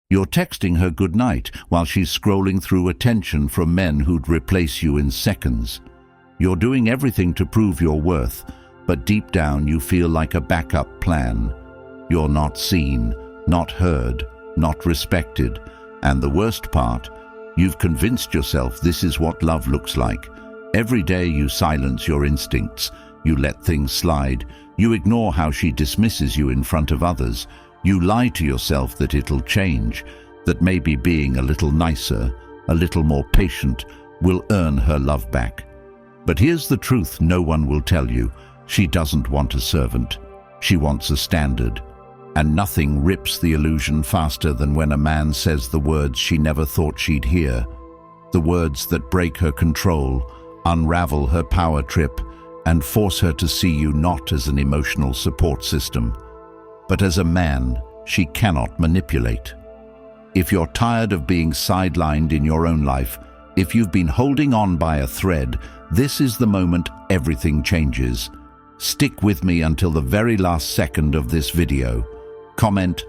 You're texting her goodnight while she's scrolling through attention from men who'd replace you in seconds. You're doing everything to prove your worth, but deep down you feel like a backup plan. You're not seen, not heard, not respected, and the worst part, you've convinced yourself this is what love looks like. Every day you silence your instincts, you let things slide, you ignore how she dismisses you in front of others. You lie to yourself that it'll change, that maybe being a little nicer, a little more patient, will earn her love back. But here's the truth no one will tell you. She doesn't want a servant. She wants a standard. And nothing rips the illusion faster than when a man says the words she never thought she'd hear. The words that break her control, unravel her power trip, and force her to see you not as an emotional support system, but as a man she cannot manipulate. If you're tired of being sidelined in your own life, if you've been holding on by a thread, this is the moment everything changes. Stick with me until the very last second of this video. Comment,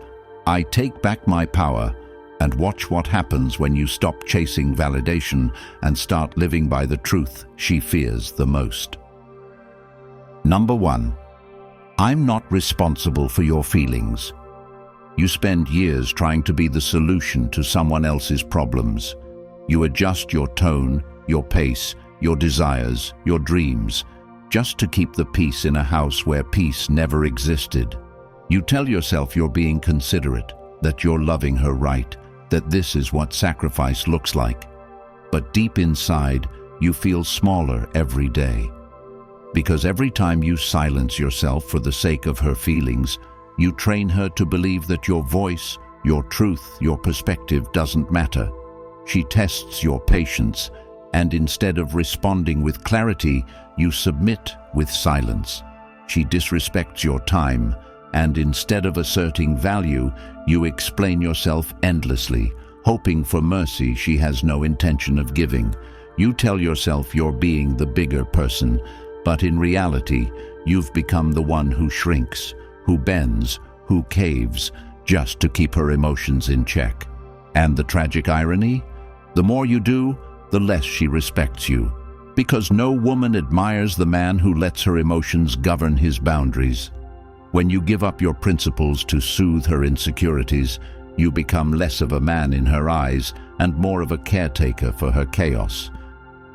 "I take back my power," and watch what happens when you stop chasing validation and start living by the truth she fears the most. Number 1. I'm not responsible for your feelings. You spend years trying to be the solution to someone else's problems. You adjust your tone, your pace, your desires, your dreams, just to keep the peace in a house where peace never existed. You tell yourself you're being considerate, that you're loving her right, that this is what sacrifice looks like. But deep inside, you feel smaller every day. Because every time you silence yourself for the sake of her feelings, you train her to believe that your voice, your truth, your perspective doesn't matter. She tests your patience, and instead of responding with clarity, you submit with silence. She disrespects your time, and instead of asserting value, you explain yourself endlessly, hoping for mercy she has no intention of giving. You tell yourself you're being the bigger person, but in reality, you've become the one who shrinks, who bends, who caves, just to keep her emotions in check. And the tragic irony? The more you do, the less she respects you. Because no woman admires the man who lets her emotions govern his boundaries. When you give up your principles to soothe her insecurities, you become less of a man in her eyes and more of a caretaker for her chaos.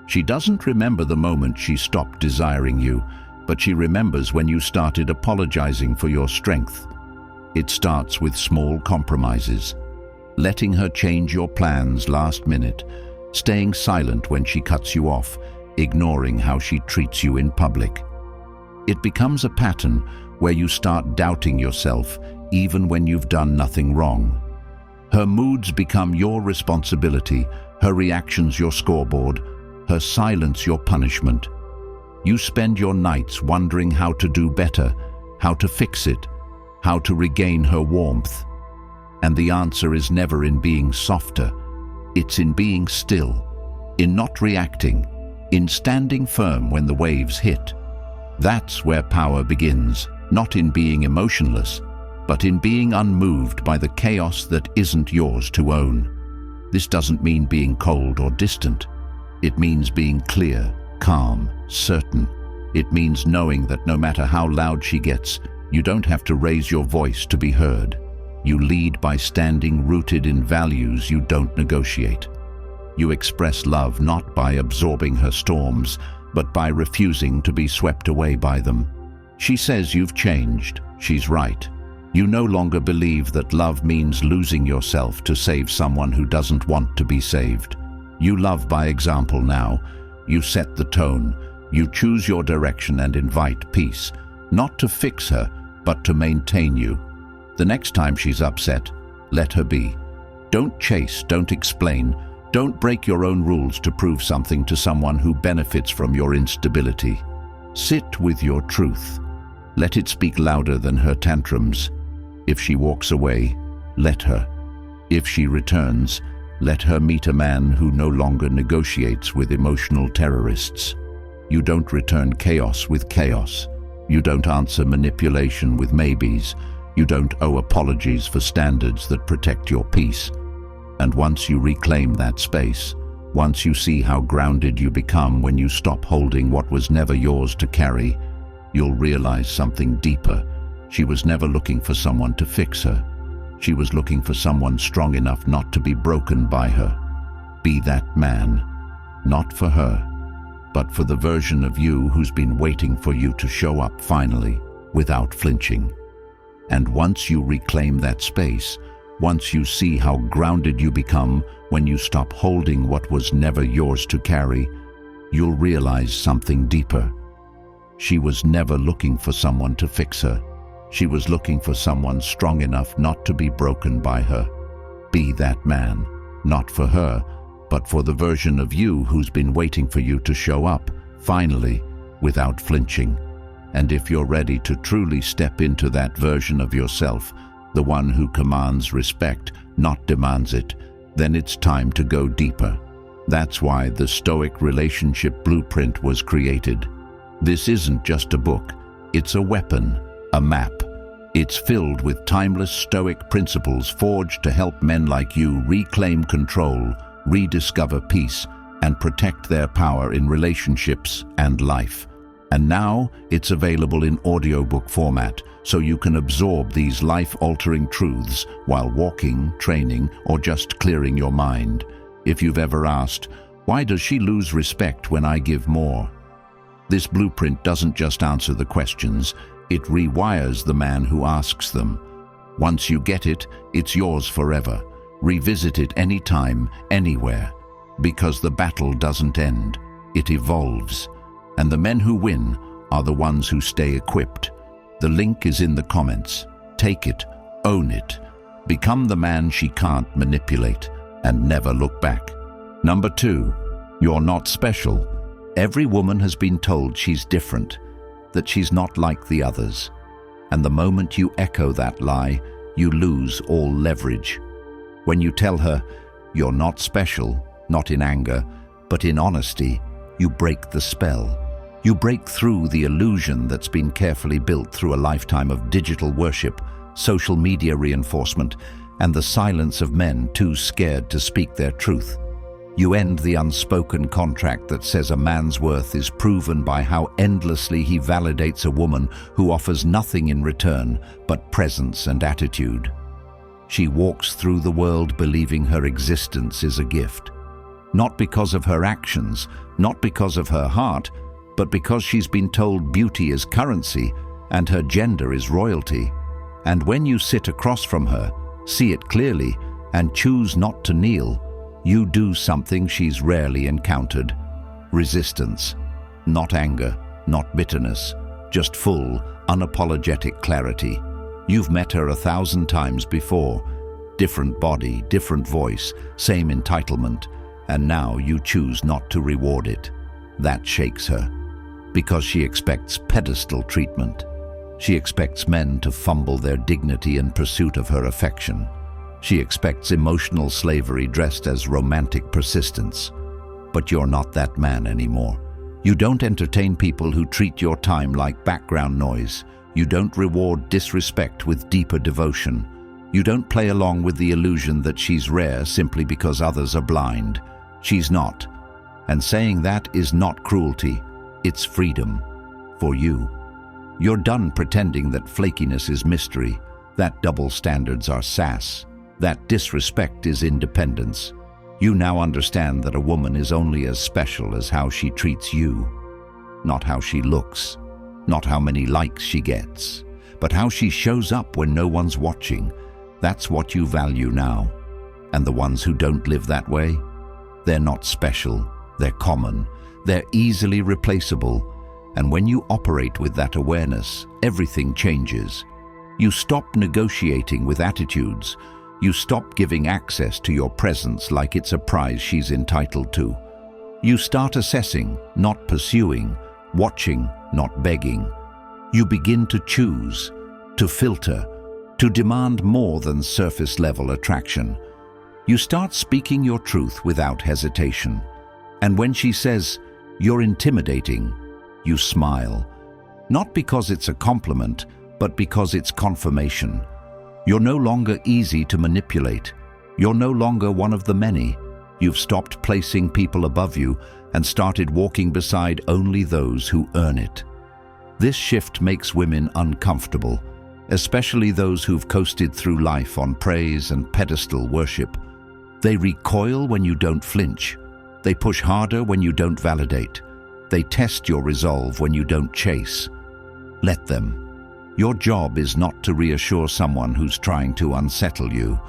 She doesn't remember the moment she stopped desiring you, but she remembers when you started apologizing for your strength. It starts with small compromises. Letting her change your plans last minute, staying silent when she cuts you off, ignoring how she treats you in public. It becomes a pattern where you start doubting yourself even when you've done nothing wrong. Her moods become your responsibility, her reactions your scoreboard, her silence your punishment. You spend your nights wondering how to do better, how to fix it, how to regain her warmth. And the answer is never in being softer. It's in being still, in not reacting, in standing firm when the waves hit. That's where power begins, not in being emotionless, but in being unmoved by the chaos that isn't yours to own. This doesn't mean being cold or distant. It means being clear, calm, certain. It means knowing that no matter how loud she gets, you don't have to raise your voice to be heard. You lead by standing rooted in values you don't negotiate. You express love not by absorbing her storms, but by refusing to be swept away by them. She says you've changed. She's right. You no longer believe that love means losing yourself to save someone who doesn't want to be saved. You love by example now. You set the tone. You choose your direction and invite peace, not to fix her, but to maintain you. The next time she's upset, let her be. Don't chase, don't explain, don't break your own rules to prove something to someone who benefits from your instability. Sit with your truth. Let it speak louder than her tantrums. If she walks away, let her. If she returns, let her meet a man who no longer negotiates with emotional terrorists. You don't return chaos with chaos. You don't answer manipulation with maybes. You don't owe apologies for standards that protect your peace. And once you reclaim that space, once you see how grounded you become when you stop holding what was never yours to carry, you'll realize something deeper. She was never looking for someone to fix her. She was looking for someone strong enough not to be broken by her. Be that man, not for her, but for the version of you who's been waiting for you to show up finally, without flinching. And once you reclaim that space, once you see how grounded you become when you stop holding what was never yours to carry, you'll realize something deeper. She was never looking for someone to fix her. She was looking for someone strong enough not to be broken by her. Be that man, not for her, but for the version of you who's been waiting for you to show up, finally, without flinching. And if you're ready to truly step into that version of yourself, the one who commands respect, not demands it, then it's time to go deeper. That's why the Stoic Relationship Blueprint was created. This isn't just a book, it's a weapon, a map. It's filled with timeless Stoic principles forged to help men like you reclaim control, rediscover peace, and protect their power in relationships and life. And now it's available in audiobook format, so you can absorb these life-altering truths while walking, training, or just clearing your mind. If you've ever asked, why does she lose respect when I give more? This blueprint doesn't just answer the questions, it rewires the man who asks them. Once you get it, it's yours forever. Revisit it anytime, anywhere. Because the battle doesn't end, it evolves. And the men who win are the ones who stay equipped. The link is in the comments. Take it, own it. Become the man she can't manipulate, and never look back. Number 2, you're not special. Every woman has been told she's different, that she's not like the others. And the moment you echo that lie, you lose all leverage. When you tell her, you're not special, not in anger, but in honesty, you break the spell. You break through the illusion that's been carefully built through a lifetime of digital worship, social media reinforcement, and the silence of men too scared to speak their truth. You end the unspoken contract that says a man's worth is proven by how endlessly he validates a woman who offers nothing in return but presence and attitude. She walks through the world believing her existence is a gift. Not because of her actions, not because of her heart, but because she's been told beauty is currency and her gender is royalty. And when you sit across from her, see it clearly, and choose not to kneel, you do something she's rarely encountered. Resistance. Not anger, not bitterness, just full, unapologetic clarity. You've met her 1,000 times before. Different body, different voice, same entitlement, and now you choose not to reward it. That shakes her, because she expects pedestal treatment. She expects men to fumble their dignity in pursuit of her affection. She expects emotional slavery dressed as romantic persistence. But you're not that man anymore. You don't entertain people who treat your time like background noise. You don't reward disrespect with deeper devotion. You don't play along with the illusion that she's rare simply because others are blind. She's not. And saying that is not cruelty. It's freedom. For you. You're done pretending that flakiness is mystery, that double standards are sass, that disrespect is independence. You now understand that a woman is only as special as how she treats you. Not how she looks, not how many likes she gets, but how she shows up when no one's watching. That's what you value now. And the ones who don't live that way? They're not special, they're common, they're easily replaceable. And when you operate with that awareness, everything changes. You stop negotiating with attitudes. You stop giving access to your presence like it's a prize she's entitled to. You start assessing, not pursuing, watching, not begging. You begin to choose, to filter, to demand more than surface-level attraction. You start speaking your truth without hesitation. And when she says, "You're intimidating," you smile. Not because it's a compliment, but because it's confirmation. You're no longer easy to manipulate. You're no longer one of the many. You've stopped placing people above you and started walking beside only those who earn it. This shift makes women uncomfortable, especially those who've coasted through life on praise and pedestal worship. They recoil when you don't flinch. They push harder when you don't validate. They test your resolve when you don't chase. Let them. Your job is not to reassure someone who's trying to unsettle you.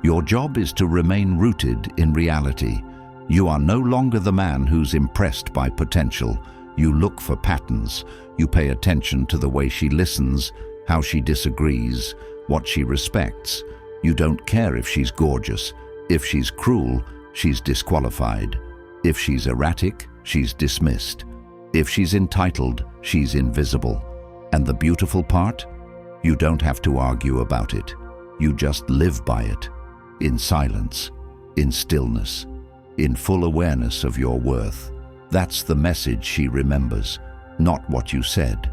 Your job is to remain rooted in reality. You are no longer the man who's impressed by potential. You look for patterns. You pay attention to the way she listens, how she disagrees, what she respects. You don't care if she's gorgeous. If she's cruel, she's disqualified. If she's erratic, she's dismissed. If she's entitled, she's invisible. And the beautiful part? You don't have to argue about it. You just live by it. In silence, in stillness, in full awareness of your worth. That's the message she remembers. Not what you said,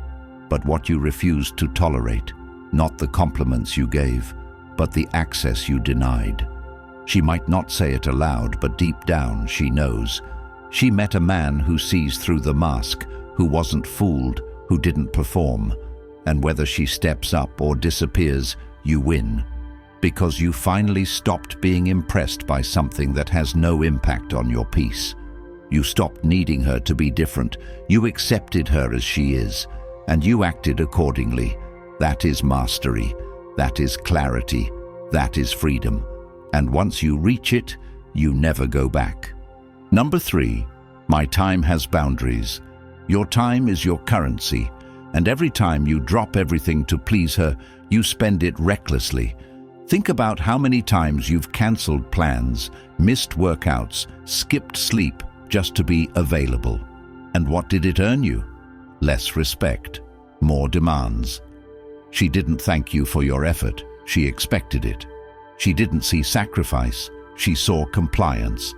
but what you refused to tolerate. Not the compliments you gave, but the access you denied. She might not say it aloud, but deep down she knows. She met a man who sees through the mask, who wasn't fooled, who didn't perform. And whether she steps up or disappears, you win. Because you finally stopped being impressed by something that has no impact on your peace. You stopped needing her to be different. You accepted her as she is, and you acted accordingly. That is mastery. That is clarity. That is freedom. And once you reach it, you never go back. Number 3, my time has boundaries. Your time is your currency, and every time you drop everything to please her, you spend it recklessly. Think about how many times you've cancelled plans, missed workouts, skipped sleep just to be available. And what did it earn you? Less respect, more demands. She didn't thank you for your effort, she expected it. She didn't see sacrifice, she saw compliance.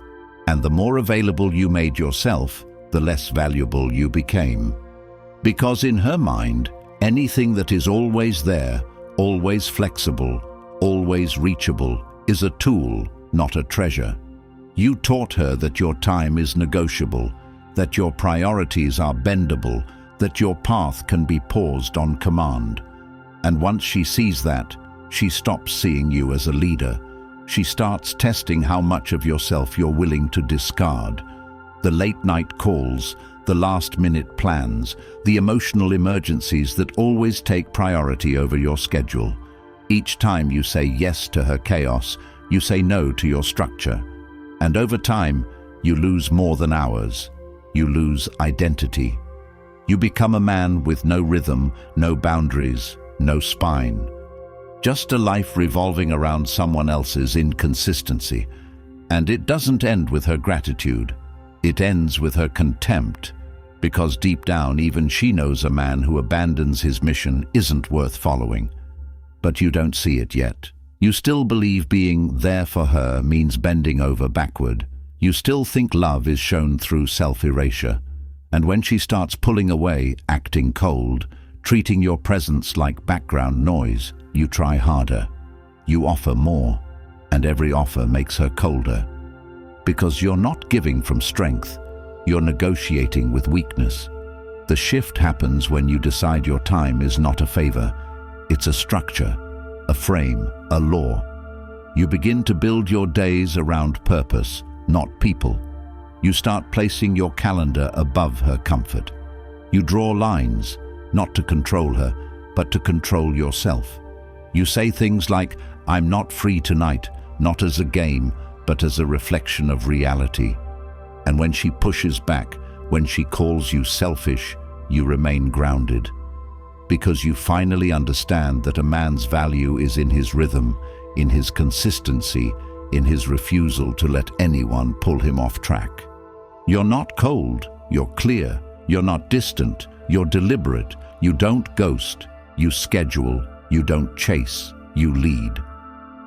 And the more available you made yourself, the less valuable you became. Because in her mind, anything that is always there, always flexible, always reachable, is a tool, not a treasure. You taught her that your time is negotiable, that your priorities are bendable, that your path can be paused on command. And once she sees that, she stops seeing you as a leader. She starts testing how much of yourself you're willing to discard. The late-night calls, the last-minute plans, the emotional emergencies that always take priority over your schedule. Each time you say yes to her chaos, you say no to your structure. And over time, you lose more than hours. You lose identity. You become a man with no rhythm, no boundaries, no spine. Just a life revolving around someone else's inconsistency. And it doesn't end with her gratitude. It ends with her contempt. Because deep down, even she knows a man who abandons his mission isn't worth following. But you don't see it yet. You still believe being there for her means bending over backward. You still think love is shown through self-erasure. And when she starts pulling away, acting cold, treating your presence like background noise, you try harder. You offer more, and every offer makes her colder. Because you're not giving from strength, you're negotiating with weakness. The shift happens when you decide your time is not a favor. It's a structure, a frame, a law. You begin to build your days around purpose, not people. You start placing your calendar above her comfort. You draw lines, not to control her, but to control yourself. You say things like, "I'm not free tonight," not as a game, but as a reflection of reality. And when she pushes back, when she calls you selfish, you remain grounded. Because you finally understand that a man's value is in his rhythm, in his consistency, in his refusal to let anyone pull him off track. You're not cold, you're clear. You're not distant, you're deliberate. You don't ghost, you schedule. You don't chase, you lead.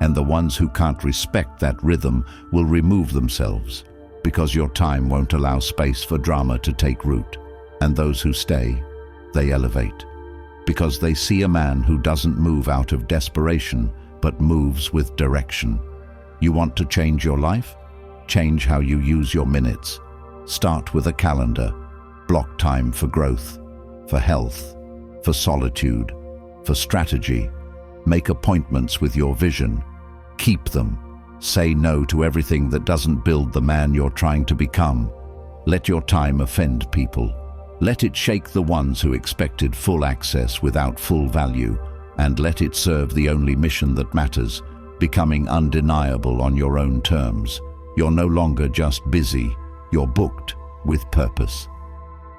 And the ones who can't respect that rhythm will remove themselves, because your time won't allow space for drama to take root. And those who stay, they elevate. because they see a man who doesn't move out of desperation, but moves with direction. You want to change your life? Change how you use your minutes. Start with a calendar. Block time for growth, for health, for solitude, for strategy. Make appointments with your vision. Keep them. Say no to everything that doesn't build the man you're trying to become. Let your time offend people. Let it shake the ones who expected full access without full value, and let it serve the only mission that matters, becoming undeniable on your own terms. You're no longer just busy, you're booked with purpose.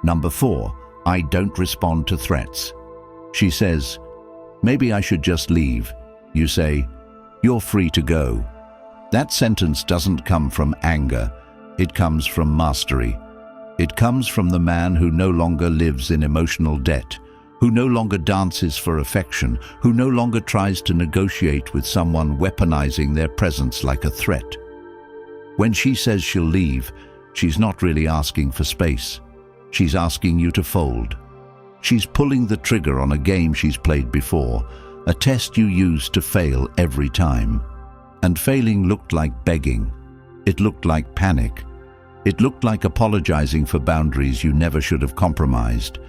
Number 4, I don't respond to threats. She says, maybe I should just leave. You say, you're free to go. That sentence doesn't come from anger, it comes from mastery. It comes from the man who no longer lives in emotional debt, who no longer dances for affection, who no longer tries to negotiate with someone weaponizing their presence like a threat. When she says she'll leave, she's not really asking for space. She's asking you to fold. She's pulling the trigger on a game she's played before, a test you used to fail every time. And failing looked like begging. It looked like panic. It looked like apologizing for boundaries you never should have compromised.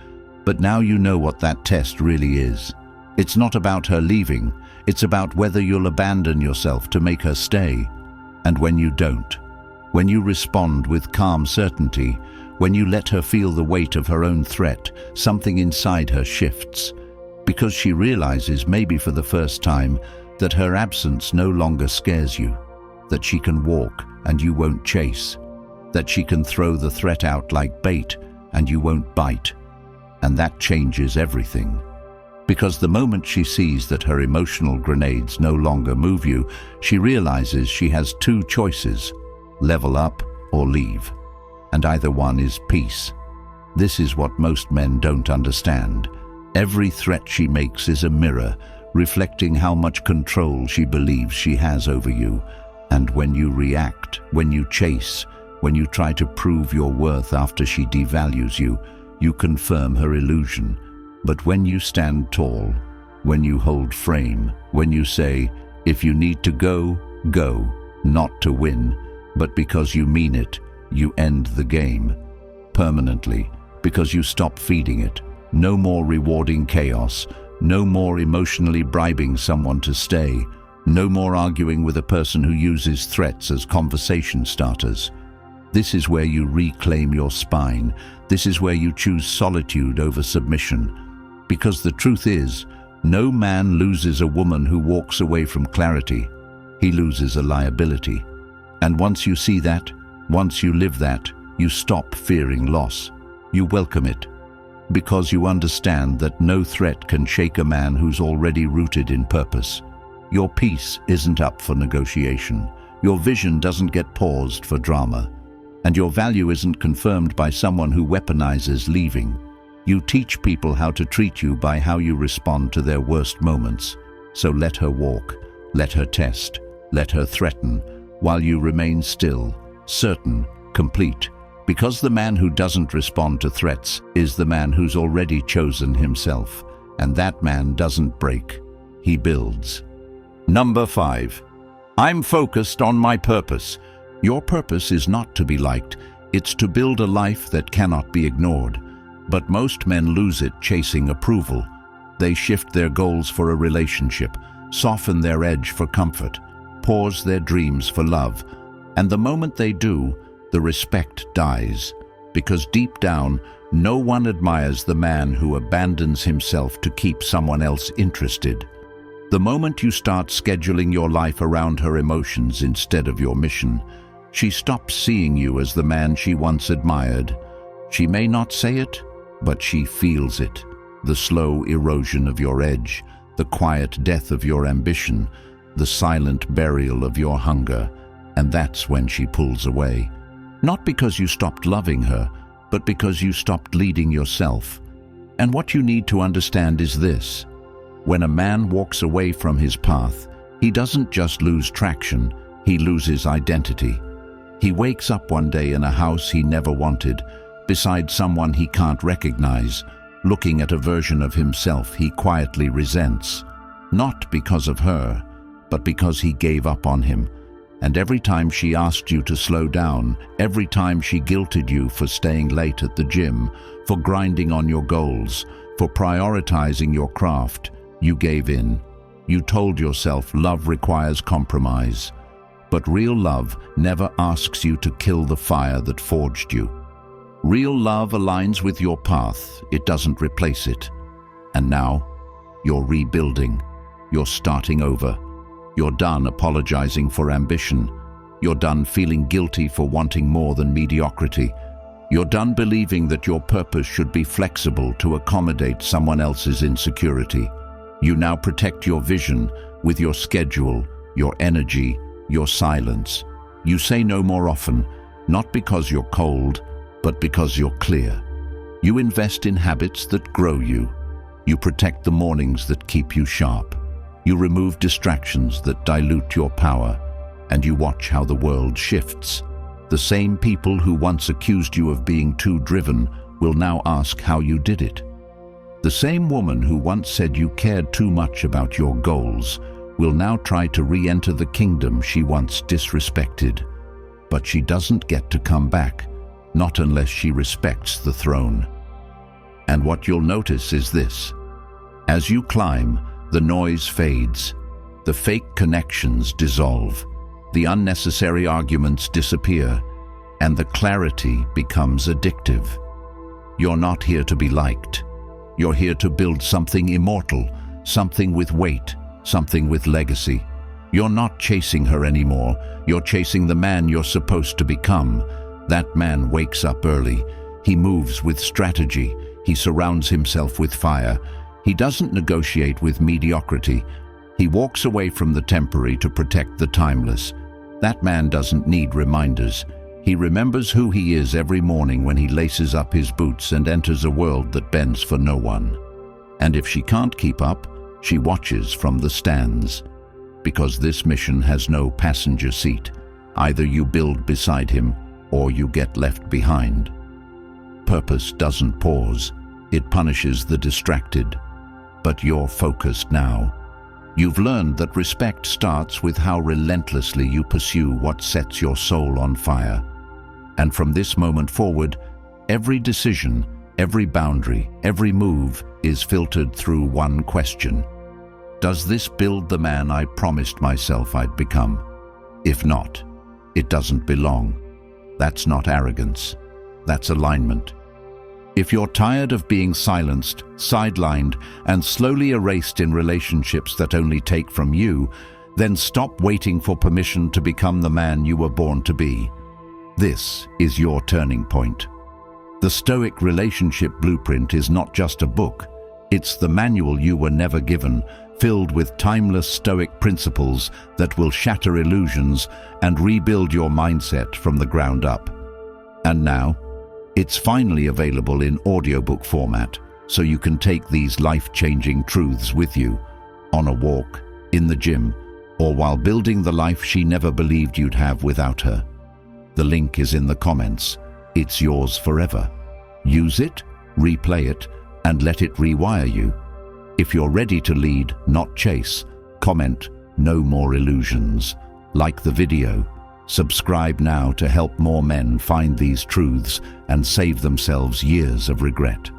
But now you know what that test really is. It's not about her leaving. It's about whether you'll abandon yourself to make her stay. And when you don't, when you respond with calm certainty, when you let her feel the weight of her own threat, something inside her shifts. Because she realizes, maybe for the first time, that her absence no longer scares you, that she can walk and you won't chase, that she can throw the threat out like bait and you won't bite. And that changes everything. Because the moment she sees that her emotional grenades no longer move you, she realizes she has 2 choices: level up or leave. And either one is peace. This is what most men don't understand. Every threat she makes is a mirror, reflecting how much control she believes she has over you. And when you react, when you chase, when you try to prove your worth after she devalues you, you confirm her illusion. But when you stand tall, when you hold frame, when you say, if you need to go, go, not to win, but because you mean it, you end the game permanently, because you stop feeding it. No more rewarding chaos, no more emotionally bribing someone to stay, no more arguing with a person who uses threats as conversation starters. This is where you reclaim your spine. This is where you choose solitude over submission. Because the truth is, no man loses a woman who walks away from clarity. He loses a liability. And once you see that, once you live that, you stop fearing loss. You welcome it. Because you understand that no threat can shake a man who's already rooted in purpose. Your peace isn't up for negotiation. Your vision doesn't get paused for drama. And your value isn't confirmed by someone who weaponizes leaving. You teach people how to treat you by how you respond to their worst moments. So let her walk, let her test, let her threaten, while you remain still, certain, complete. Because the man who doesn't respond to threats is the man who's already chosen himself. And that man doesn't break, he builds. Number 5. I'm focused on my purpose. Your purpose is not to be liked, it's to build a life that cannot be ignored. But most men lose it chasing approval. They shift their goals for a relationship, soften their edge for comfort, pause their dreams for love. And the moment they do, the respect dies. Because deep down, no one admires the man who abandons himself to keep someone else interested. The moment you start scheduling your life around her emotions instead of your mission, she stops seeing you as the man she once admired. She may not say it, but she feels it. The slow erosion of your edge, the quiet death of your ambition, the silent burial of your hunger. And that's when she pulls away. Not because you stopped loving her, but because you stopped leading yourself. And what you need to understand is this. When a man walks away from his path, he doesn't just lose traction, he loses identity. He wakes up one day in a house he never wanted, beside someone he can't recognize, looking at a version of himself he quietly resents, not because of her, but because he gave up on him. And every time she asked you to slow down, every time she guilted you for staying late at the gym, for grinding on your goals, for prioritizing your craft, you gave in. You told yourself love requires compromise. But real love never asks you to kill the fire that forged you. Real love aligns with your path, it doesn't replace it. And now, you're rebuilding. You're starting over. You're done apologizing for ambition. You're done feeling guilty for wanting more than mediocrity. You're done believing that your purpose should be flexible to accommodate someone else's insecurity. You now protect your vision with your schedule, your energy, your silence. You say no more often, not because you're cold, but because you're clear. You invest in habits that grow you. You protect the mornings that keep you sharp. You remove distractions that dilute your power, and you watch how the world shifts. The same people who once accused you of being too driven will now ask how you did it. The same woman who once said you cared too much about your goals will now try to re-enter the kingdom she once disrespected. But she doesn't get to come back, not unless she respects the throne. And what you'll notice is this. As you climb, the noise fades, the fake connections dissolve, the unnecessary arguments disappear, and the clarity becomes addictive. You're not here to be liked. You're here to build something immortal, something with weight, something with legacy. You're not chasing her anymore. You're chasing the man you're supposed to become. That man wakes up early. He moves with strategy. He surrounds himself with fire. He doesn't negotiate with mediocrity. He walks away from the temporary to protect the timeless. That man doesn't need reminders. He remembers who he is every morning when he laces up his boots and enters a world that bends for no one. And if she can't keep up, she watches from the stands. Because this mission has no passenger seat. Either you build beside him, or you get left behind. Purpose doesn't pause. It punishes the distracted. But you're focused now. You've learned that respect starts with how relentlessly you pursue what sets your soul on fire. And from this moment forward, every decision, every boundary, every move is filtered through one question. Does this build the man I promised myself I'd become? If not, it doesn't belong. That's not arrogance. That's alignment. If you're tired of being silenced, sidelined, and slowly erased in relationships that only take from you, then stop waiting for permission to become the man you were born to be. This is your turning point. The Stoic Relationship Blueprint is not just a book. It's the manual you were never given, filled with timeless Stoic principles that will shatter illusions and rebuild your mindset from the ground up. And now, it's finally available in audiobook format, so you can take these life-changing truths with you, on a walk, in the gym, or while building the life she never believed you'd have without her. The link is in the comments. It's yours forever. Use it, replay it, and let it rewire you. If you're ready to lead, not chase, comment, "No more illusions." Like the video. Subscribe now to help more men find these truths and save themselves years of regret.